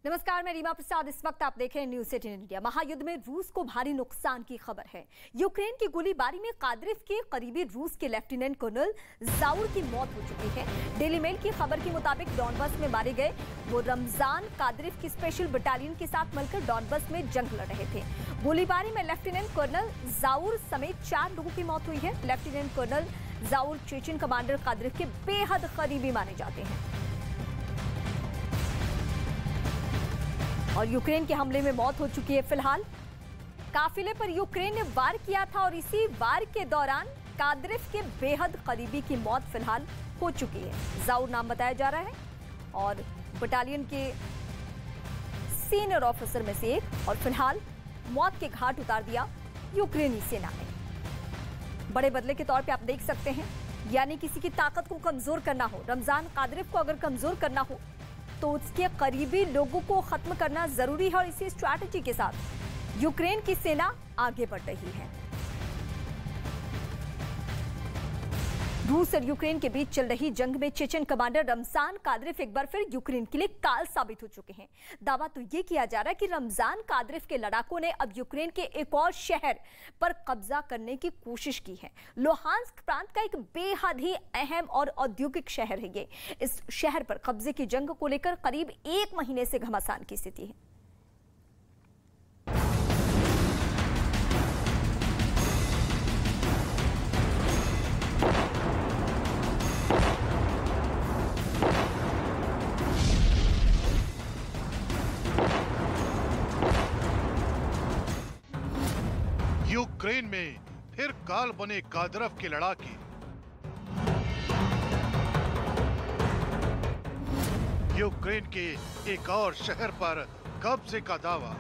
नमस्कार, मैं रीमा प्रसाद। इस वक्त आप देख रहे हैं न्यूज़ 18 इंडिया। महायुद्ध में रूस को भारी नुकसान की खबर है। यूक्रेन की गोलीबारी में कादिव के करीबी रूस के लेफ्टिनेंट कर्नल जाउर की मौत हो चुकी है। डेली मेल की खबर के मुताबिक डॉनबस में मारे गए वो रमजान कादिव की स्पेशल बटालियन के साथ मिलकर डॉनबस में जंग लड़ रहे थे। गोलीबारी में लेफ्टिनेंट कर्नल जाउर समेत 4 लोगों की मौत हुई है। लेफ्टिनेंट कर्नल जाउर चेचन कमांडर कादिव के बेहद करीबी माने जाते हैं और यूक्रेन के हमले में मौत हो चुकी है। फिलहाल काफिले पर यूक्रेन ने वार किया था और इसी वार के दौरान कादिव के बेहद करीबी की मौत फिलहाल हो चुकी है। जाउर नाम बताया जा रहा है और बटालियन के सीनियर ऑफिसर में से एक, और फिलहाल मौत के घाट उतार दिया यूक्रेनी सेना ने। बड़े बदले के तौर पे आप देख सकते हैं, यानी किसी की ताकत को कमजोर करना हो, रमजान कादिव को अगर कमजोर करना हो तो उसके करीबी लोगों को खत्म करना जरूरी है और इसी स्ट्रैटेजी के साथ यूक्रेन की सेना आगे बढ़ रही है। रूस और यूक्रेन के बीच चल रही जंग में चेचन कमांडर रमजान कादिव एक बार फिर यूक्रेन के लिए काल साबित हो चुके हैं। दावा तो ये किया जा रहा है कि रमजान कादिव के लड़ाकों ने अब यूक्रेन के एक और शहर पर कब्जा करने की कोशिश की है। लुहांस्क प्रांत का एक बेहद ही अहम और औद्योगिक शहर है ये। इस शहर पर कब्जे की जंग को लेकर करीब 1 महीने से घमासान की स्थिति है। यूक्रेन में फिर काल बने कादिव के लड़ाके। यूक्रेन के एक और शहर पर कब्जे का दावा।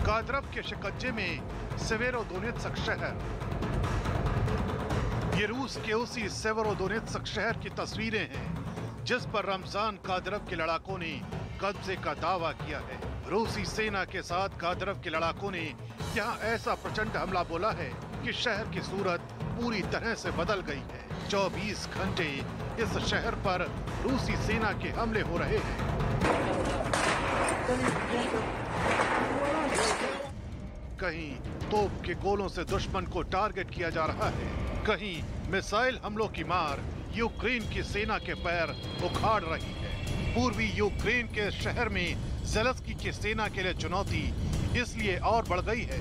कादिव के शिकंजे में सेवेरोदोनेत्स्क शहर। ये रूस के उसी सेवेरोदोनेत्स्क शहर की तस्वीरें हैं जिस पर रमजान कादिव के लड़ाकों ने कब्जे का दावा किया है। रूसी सेना के साथ कादिव के लड़ाकों ने यहाँ ऐसा प्रचंड हमला बोला है कि शहर की सूरत पूरी तरह से बदल गई है। 24 घंटे इस शहर पर रूसी सेना के हमले हो रहे हैं। कहीं तोप के गोलों से दुश्मन को टारगेट किया जा रहा है, कहीं मिसाइल हमलों की मार यूक्रेन की सेना के पैर उखाड़ रही है। पूर्वी यूक्रेन के शहर में ज़ेलेंस्की की सेना के लिए चुनौती इसलिए और बढ़ गई है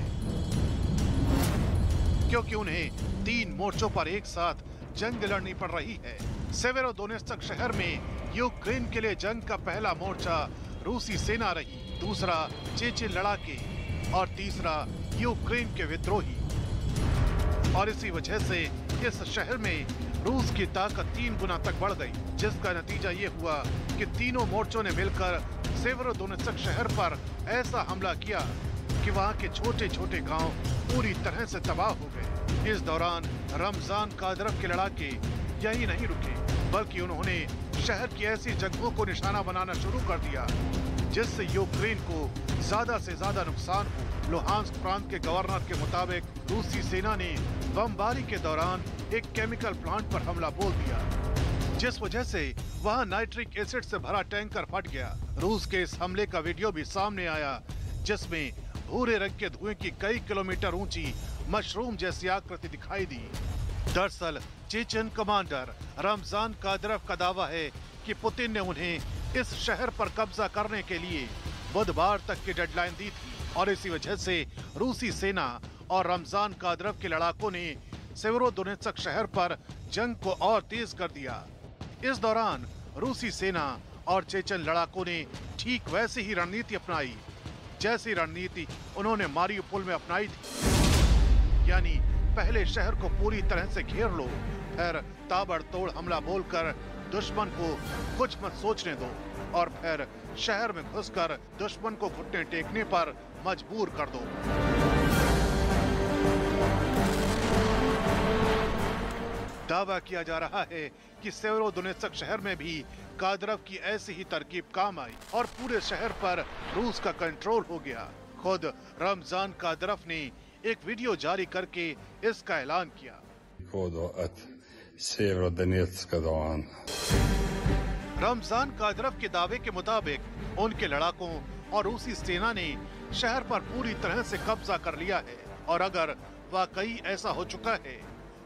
क्योंकि उन्हें 3 मोर्चों पर एक साथ जंग लड़नी पड़ रही है। सेवेरोदोनेत्स्क शहर में यूक्रेन के लिए जंग का पहला मोर्चा रूसी सेना रही, दूसरा चेचन लड़ाके और तीसरा यूक्रेन के विद्रोही। और इसी वजह से इस शहर में रूस की ताकत 3 गुना तक बढ़ गई, जिसका नतीजा ये हुआ कि तीनों मोर्चों ने मिलकर सेवेरोदोनेत्स्क शहर पर ऐसा हमला किया कि वहां के छोटे छोटे गांव पूरी तरह से तबाह हो गए। इस दौरान रमजान कादिव के लड़ाके यही नहीं रुके, बल्कि उन्होंने शहर की ऐसी जगहों को निशाना बनाना शुरू कर दिया जिससे यूक्रेन को ज्यादा से ज्यादा नुकसान हो। लुहांस्क प्रांत के गवर्नर के मुताबिक रूसी सेना ने बमबारी के दौरान एक केमिकल प्लांट पर हमला बोल दिया, जिस वजह से वहां नाइट्रिक एसिड से भरा टैंकर फट गया। रूस के इस हमले का वीडियो भी सामने आया जिसमें भूरे रंग के धुएं की कई किलोमीटर ऊंची मशरूम जैसी आकृति दिखाई दी। दरअसल चेचन कमांडर रमजान कादिव का दावा है कि पुतिन ने उन्हें इस शहर पर कब्जा करने के लिए बुधवार तक की डेडलाइन दी थी और इसी वजह से रूसी सेना और रमजान कादिव के लड़ाकों ने सेवेरोदोनेत्स्क शहर पर जंग को और तेज कर दिया। इस दौरान रूसी सेना और चेचन लड़ाकों ने ठीक वैसी ही रणनीति अपनाई जैसी रणनीति उन्होंने मारियुपोल में अपनाई थी, यानी पहले शहर को पूरी तरह से घेर लो, फिर ताबड़तोड़ हमला बोलकर दुश्मन को कुछ मत सोचने दो और फिर शहर में घुसकर दुश्मन को घुटने टेकने पर मजबूर कर दो। दावा किया जा रहा है कि सेवेरोदोनेत्स्क शहर में भी कादिव की ऐसी ही तरकीब काम आई और पूरे शहर पर रूस का कंट्रोल हो गया। खुद रमजान कादिव ने एक वीडियो जारी करके इसका ऐलान किया। Severodonetska dagen. रमजान कादिरोव के दावे के मुताबिक उनके लड़ाकों और रूसी सेना ने शहर पर पूरी तरह से कब्जा कर लिया है और अगर वाकई ऐसा हो चुका है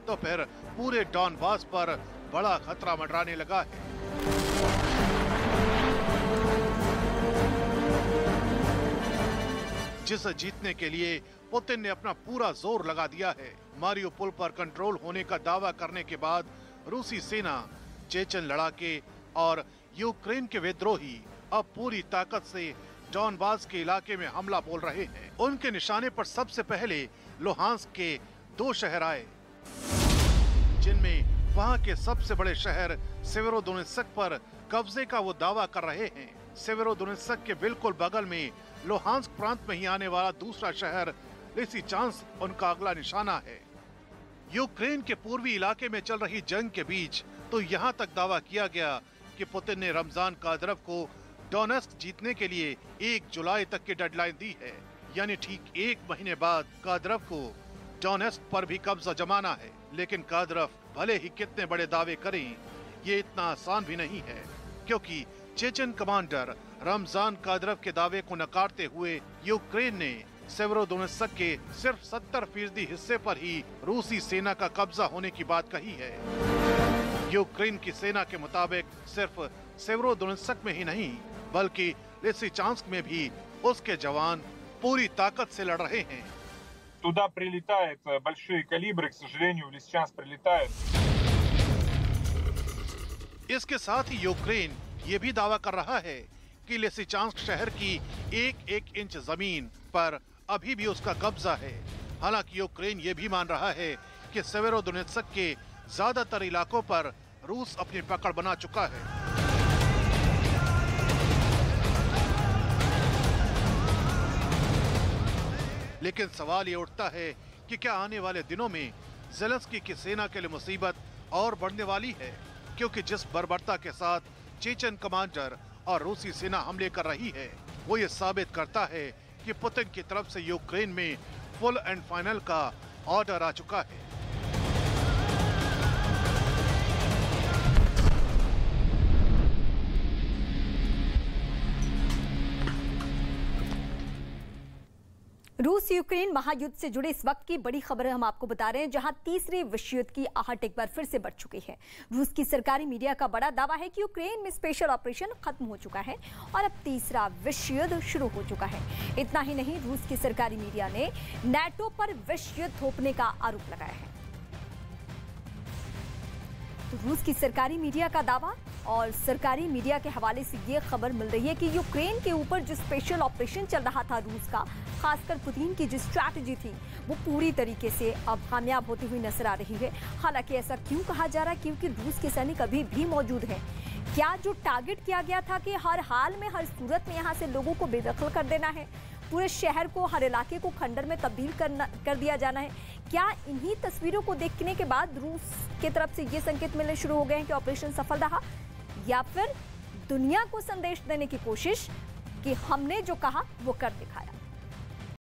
तो फिर पूरे डॉनबास पर बड़ा खतरा मंडराने लगा है। जिसे जीतने के लिए पुतिन ने अपना पूरा जोर लगा दिया है। मारियुपोल पर कंट्रोल होने का दावा करने के बाद रूसी सेना, चेचन लड़ाके और यूक्रेन के विद्रोही अब पूरी ताकत से डॉनबास के इलाके में हमला बोल रहे हैं। उनके निशाने पर सबसे पहले लुहांस्क के 2 शहर आए, जिनमें वहां के सबसे बड़े शहर सेवेरोदोनेत्स्क पर कब्जे का वो दावा कर रहे हैं। सेवेरोदोनेत्स्क के बिल्कुल बगल में लुहांस्क प्रांत में ही आने वाला दूसरा शहर लिसिचांस्क उनका अगला निशाना है। यूक्रेन के पूर्वी इलाके में चल रही जंग के बीच तो यहाँ तक दावा किया गया कि पुतिन ने रमजान कादिरोव को डोनेट्स्क जीतने के लिए 1 जुलाई तक की डेडलाइन दी है, यानी ठीक 1 महीने बाद कादिरोव को डोनेट्स्क पर भी कब्जा जमाना है। लेकिन कादिरोव भले ही कितने बड़े दावे करें, ये इतना आसान भी नहीं है, क्योंकि चेचन कमांडर रमजान कादिरोव के दावे को नकारते हुए यूक्रेन ने सेवेरोदोनेत्स्क के सिर्फ 70% हिस्से पर ही रूसी सेना का कब्जा होने की बात कही है। यूक्रेन की सेना के मुताबिक सिर्फ सेवेरोदोनेत्स्क में ही नहीं बल्कि लिसिचांस्क में भी उसके जवान पूरी ताकत से लड़ रहे हैं। Туда прилетают большие калибры, к сожалению, в Лисичанск прилетает। इसके साथ ही यूक्रेन ये भी दावा कर रहा है कि लिसिचांस्क शहर की 1-1 इंच जमीन पर अभी भी उसका कब्जा है। हालांकि यूक्रेन ये भी मान रहा है कि सेवेरोदोनेत्स्क के ज्यादातर इलाकों पर रूस अपनी पकड़ बना चुका है। लेकिन सवाल ये उठता है कि क्या आने वाले दिनों में ज़ेलेंस्की की सेना के लिए मुसीबत और बढ़ने वाली है, क्योंकि जिस बर्बरता के साथ चेचन कमांडर और रूसी सेना हमले कर रही है वो ये साबित करता है कि पुतिन की तरफ से यूक्रेन में फुल एंड फाइनल का ऑर्डर आ चुका है। रूस यूक्रेन महायुद्ध से जुड़े इस वक्त की बड़ी खबर हम आपको बता रहे हैं, जहां तीसरे विश्व युद्ध की आहट एक बार फिर से बढ़ चुकी है। रूस की सरकारी मीडिया का बड़ा दावा है कि यूक्रेन में स्पेशल ऑपरेशन खत्म हो चुका है और अब तीसरा विश्व युद्ध शुरू हो चुका है। इतना ही नहीं, रूस की सरकारी मीडिया ने नाटो पर विश्व युद्ध थोपने का आरोप लगाया है। तो रूस की सरकारी मीडिया का दावा और सरकारी मीडिया के हवाले से ये खबर मिल रही है कि यूक्रेन के ऊपर जो स्पेशल ऑपरेशन चल रहा था रूस का, खासकर पुतिन की जो स्ट्रैटेजी थी वो पूरी तरीके से अब कामयाब होती हुई नजर आ रही है। हालांकि ऐसा क्यों कहा जा रहा है? क्योंकि रूस के सैनिक अभी भी मौजूद हैं। क्या जो टारगेट किया गया था कि हर हाल में, हर सूरत में यहाँ से लोगों को बेदखल कर देना है, पूरे शहर को, हर इलाके को खंडर में तब्दील कर दिया जाना है, क्या इन्हीं तस्वीरों को देखने के बाद रूस की तरफ से ये संकेत मिलने शुरू हो गए हैं कि ऑपरेशन सफल रहा, या फिर दुनिया को संदेश देने की कोशिश कि हमने जो कहा वो कर दिखाया?